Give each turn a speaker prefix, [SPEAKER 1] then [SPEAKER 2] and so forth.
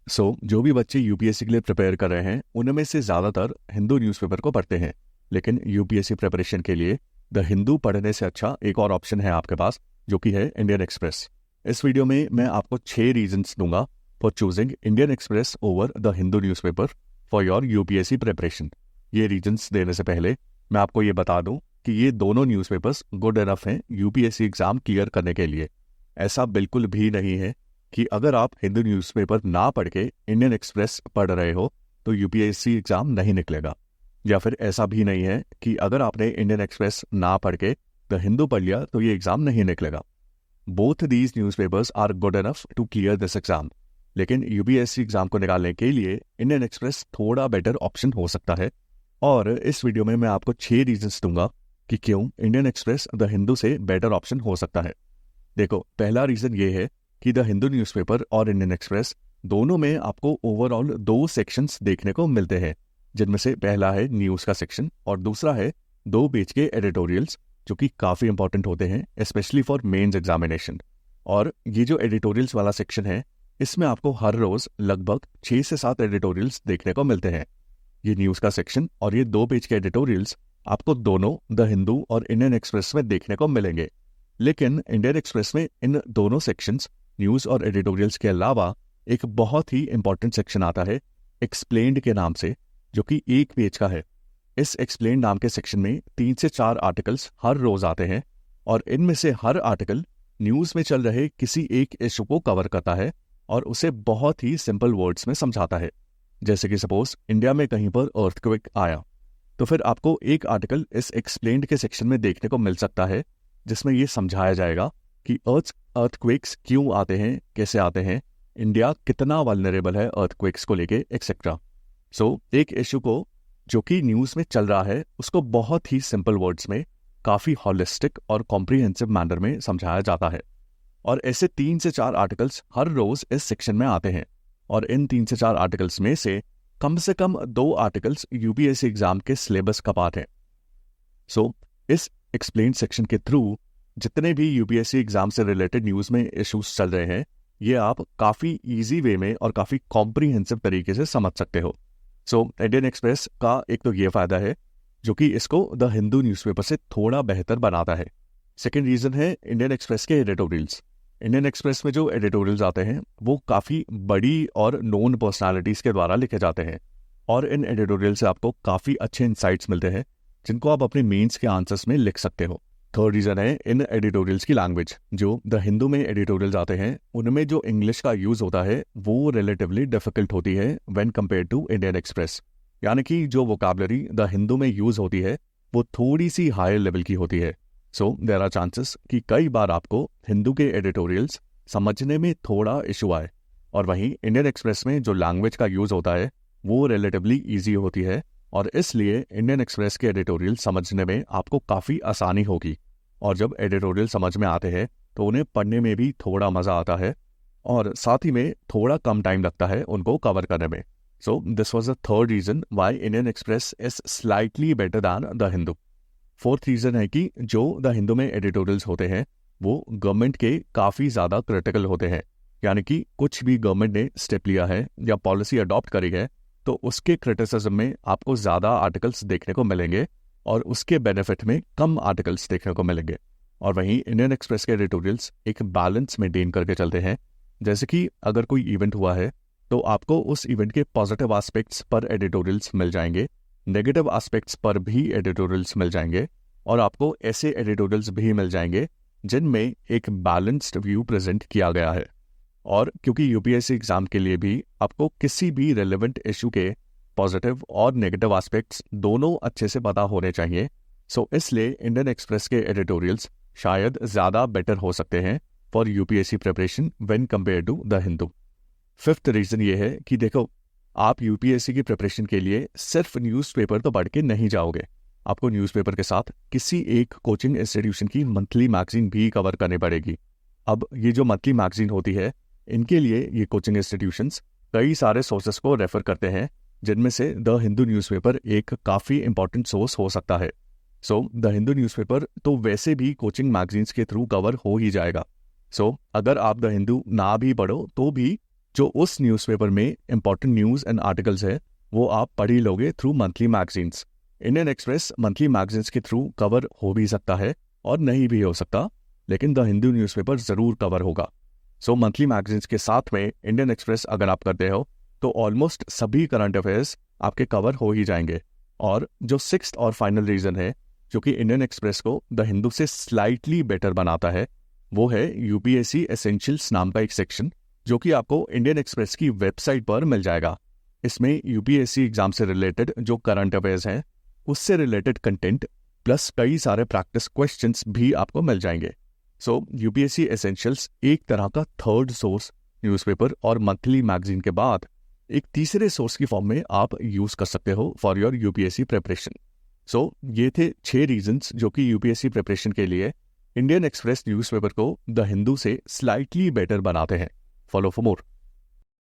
[SPEAKER 1] जो भी बच्चे यूपीएससी के लिए प्रिपेयर कर रहे हैं उनमें से ज़्यादातर हिंदू न्यूज़पेपर को पढ़ते हैं। लेकिन यूपीएससी प्रिपरेशन के लिए द हिंदू पढ़ने से अच्छा एक और ऑप्शन है आपके पास, जो कि है इंडियन एक्सप्रेस। इस वीडियो में मैं आपको 6 रीजंस दूंगा for choosing Indian express over the Hindu newspaper for your UPSC preparation. ये रीजंस देने से पहले मैं आपको ये बता दूं कि ये दोनों न्यूज़पेपर्स गुड इनफ हैं यूपीएससी एग्ज़ाम क्लियर करने के लिए। ऐसा बिल्कुल भी नहीं है कि अगर आप हिंदू न्यूज़पेपर ना पढ़ के इंडियन एक्सप्रेस पढ़ रहे हो तो यूपीएससी एग्ज़ाम नहीं निकलेगा, या फिर ऐसा भी नहीं है कि अगर आपने इंडियन एक्सप्रेस ना पढ़ के द हिंदू पढ़ लिया तो ये एग्ज़ाम नहीं निकलेगा। Both these newspapers are good enough to clear this exam, लेकिन यूपीएससी एग्ज़ाम को निकालने के लिए इंडियन एक्सप्रेस थोड़ा बेटर ऑप्शन हो सकता है। और इस वीडियो में मैं आपको 6 रीजंस दूंगा कि क्यों इंडियन एक्सप्रेस द हिंदू से बेटर ऑप्शन हो सकता है। देखो, पहला रीज़न ये है कि द हिंदू न्यूज़पेपर और इंडियन एक्सप्रेस दोनों में आपको ओवरऑल 2 सेक्शंस देखने को मिलते हैं, जिनमें से पहला है न्यूज़ का सेक्शन और दूसरा है 2 पेज के एडिटोरियल्स, जो कि काफ़ी इंपॉर्टेंट होते हैं स्पेशली फॉर मेंस एग्जामिनेशन। और ये जो एडिटोरियल्स वाला सेक्शन है, इसमें आपको हर रोज़ लगभग 6 से 7 एडिटोरियल्स देखने को मिलते हैं। ये न्यूज़ का सेक्शन और ये 2 पेज के एडिटोरियल्स आपको दोनों द हिंदू और इंडियन एक्सप्रेस में देखने को मिलेंगे। लेकिन इंडियन एक्सप्रेस में इन दोनों सेक्शंस, न्यूज़ और एडिटोरियल्स के अलावा, एक बहुत ही इंपॉर्टेंट सेक्शन आता है एक्सप्लेन्ड के नाम से, जो कि 1 पेज का है। इस एक्सप्लेन्ड नाम के सेक्शन में 3 से 4 आर्टिकल्स हर रोज आते हैं और इनमें से हर आर्टिकल न्यूज़ में चल रहे किसी एक इशू को कवर करता है और उसे बहुत ही सिंपल वर्ड्स में समझाता है। जैसे कि सपोज इंडिया में कहीं पर अर्थक्वेक आया, तो फिर आपको एक आर्टिकल इस एक्सप्लेन्ड के सेक्शन में देखने को मिल सकता है जिसमें ये समझाया जाएगा कि अर्थक्वेक्स क्यों आते हैं, कैसे आते हैं, इंडिया कितना वल्नरेबल है अर्थक्वेक्स को लेके, एक्सेट्रा। एक इशू को जो कि न्यूज़ में चल रहा है उसको बहुत ही सिंपल वर्ड्स में काफ़ी हॉलिस्टिक और कॉम्प्रिहेंसिव मैनर में समझाया जाता है। और ऐसे 3 से 4 आर्टिकल्स हर रोज इस सेक्शन में आते हैं और इन 3 से 4 आर्टिकल्स में से कम 2 आर्टिकल्स यूपीएससी एग्जाम के सिलेबस का पार्ट है। इस एक्सप्लेन सेक्शन के थ्रू जितने भी यूपीएससी एग्जाम से रिलेटेड न्यूज़ में इश्यूज चल रहे हैं, ये आप काफ़ी इजी वे में और काफ़ी कॉम्प्रिहेंसिव तरीके से समझ सकते हो। इंडियन एक्सप्रेस का एक तो ये फ़ायदा है जो कि इसको द हिंदू न्यूज़पेपर से थोड़ा बेहतर बनाता है। सेकेंड रीज़न है इंडियन एक्सप्रेस के एडिटोरियल्स। इंडियन एक्सप्रेस में जो एडिटोरियल्स आते हैं वो काफ़ी बड़ी और नोन पर्सनालिटीज़ के द्वारा लिखे जाते हैं और इन एडिटोरियल से आपको काफ़ी अच्छे इंसाइट्स मिलते हैं जिनको आप अपने मेंस के आंसर्स में लिख सकते हो। थर्ड रीज़न है इन एडिटोरियल्स की लैंग्वेज। जो द हिंदू में एडिटोरियल्स आते हैं उनमें जो इंग्लिश का यूज़ होता है वो रिलेटिवली डिफिकल्ट होती है when compare to Indian Express. यानी कि जो वोकैबुलरी द हिंदू में यूज़ होती है वो थोड़ी सी हायर लेवल की होती है। देयर आर चांसेस कि कई बार आपको हिंदू के एडिटोरियल्स समझने में थोड़ा इशू आए, और वहीं इंडियन एक्सप्रेस में जो लैंग्वेज का यूज़ होता है वो रिलेटिवली ईजी होती है और इसलिए इंडियन एक्सप्रेस के एडिटोरियल समझने में आपको काफ़ी आसानी होगी। और जब एडिटोरियल समझ में आते हैं तो उन्हें पढ़ने में भी थोड़ा मज़ा आता है और साथ ही में थोड़ा कम टाइम लगता है उनको कवर करने में। This was the third reason why Indian express is slightly better than the Hindu. Fourth reason है कि जो द हिंदू में एडिटोरियल्स होते हैं वो गवर्नमेंट के काफ़ी ज़्यादा क्रिटिकल होते हैं। यानी कि कुछ भी गवर्नमेंट ने स्टेप लिया है या पॉलिसी अडॉप्ट करी है तो उसके क्रिटिसिज्म में आपको ज़्यादा आर्टिकल्स देखने को मिलेंगे और उसके बेनिफिट में कम आर्टिकल्स देखने को मिलेंगे। और वहीं इंडियन एक्सप्रेस के एडिटोरियल्स एक बैलेंस मेंटेन करके चलते हैं। जैसे कि अगर कोई इवेंट हुआ है तो आपको उस इवेंट के पॉजिटिव एस्पेक्ट्स पर एडिटोरियल्स मिल जाएंगे, नेगेटिव एस्पेक्ट्स पर भी एडिटोरियल्स मिल जाएंगे, और आपको ऐसे एडिटोरियल्स भी मिल जाएंगे जिनमें एक बैलेंस्ड व्यू प्रेजेंट किया गया है। और क्योंकि यूपीएससी एग्जाम के लिए भी आपको किसी भी रेलेवेंट इशू के पॉजिटिव और नेगेटिव एस्पेक्ट्स दोनों अच्छे से पता होने चाहिए, इसलिए इंडियन एक्सप्रेस के एडिटोरियल्स शायद ज़्यादा बेटर हो सकते हैं for UPSC preparation when compare to the Hindu. Fifth reason ये है कि देखो, आप यूपीएससी की प्रिपरेशन के लिए सिर्फ न्यूज़पेपर तो पढ़ के नहीं जाओगे, आपको न्यूज़पेपर के साथ किसी एक कोचिंग इंस्टीट्यूशन की मंथली मैगजीन भी कवर करनी पड़ेगी। अब ये जो मंथली मैगजीन होती है, इनके लिए ये कोचिंग इंस्टीट्यूशंस कई सारे सोर्सेस को रेफर करते हैं, जिनमें से द हिंदू न्यूज़पेपर एक काफ़ी इंपॉर्टेंट सोर्स हो सकता है। द हिंदू न्यूज़पेपर तो वैसे भी कोचिंग मैगजीन्स के थ्रू कवर हो ही जाएगा। अगर आप द हिंदू ना भी पढ़ो तो भी जो उस न्यूज़पेपर में इंपॉर्टेंट न्यूज़ एंड आर्टिकल्स है वो आप पढ़ ही लोगे through monthly magazines. Indian express monthly magazines के थ्रू कवर हो भी सकता है और नहीं भी हो सकता, लेकिन द हिंदू न्यूज़पेपर ज़रूर कवर होगा। सो मंथली मैगजीन्स के साथ में इंडियन एक्सप्रेस अगर आप करते हो तो ऑलमोस्ट सभी करंट अफेयर्स आपके कवर हो ही जाएंगे। और जो सिक्स्थ और फाइनल रीज़न है जो कि इंडियन एक्सप्रेस को द हिंदू से स्लाइटली बेटर बनाता है, वो है यूपीएससी एसेंशियल्स नाम का एक सेक्शन जो कि आपको इंडियन एक्सप्रेस की वेबसाइट पर मिल जाएगा। इसमें यूपीएससी एग्जाम से रिलेटेड जो करंट अफेयर्स हैं उससे रिलेटेड कंटेंट प्लस कई सारे प्रैक्टिस क्वेश्चंस भी आपको मिल जाएंगे। सो यूपीएससी एसेंशियल्स एक तरह का थर्ड सोर्स न्यूज़पेपर और मंथली मैगजीन के बाद एक तीसरे सोर्स की फॉर्म में आप यूज कर सकते हो फॉर योर यूपीएससी प्रिपरेशन। सो ये थे 6 रीजंस जो कि यूपीएससी प्रिपरेशन के लिए इंडियन एक्सप्रेस न्यूज़पेपर को द हिंदू से स्लाइटली बेटर बनाते हैं। Follow for more.